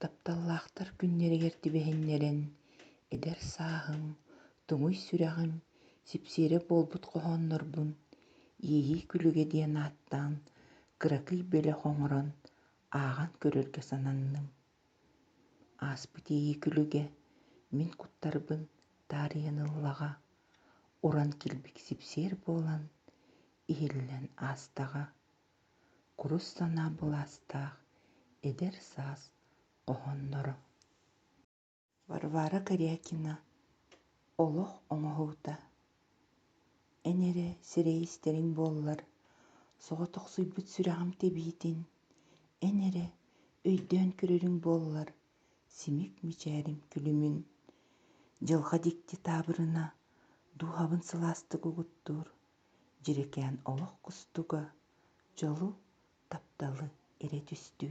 тапталлаахтар күннэригэр тибэһиннэрэн эдэр сааһым, туҥуй сүрэҕим сипсиэрэ буолбут хоһооннорбун иһии күлүгэ диэн ааттаан кыракый бөлө хоҥорон ааҕан көрөргө сананным. Ааспыт иһии күлүгэ мин куттарбын таарыйан ыллаҕа, уран килбик сипсиэр буолан иһиллэн аастаҕа, курус санаа былаастаах эдэр саас хоһонноро. Варвара Корякина олох оҥоһуута: «Эн эрэ сирэйистэриҥ буоллар, соҕо тохсуйбут сүрэҕим тэбиитин, эн эрэ өйдөөн көрөрүҥ буоллар, симик мичээрим күлүмүн, дьылҕа дьикти таабырына дууһабын сылаастык угуттуур, дьирэкээн олох кустуга дьолу тапталы эрэ түстүүр».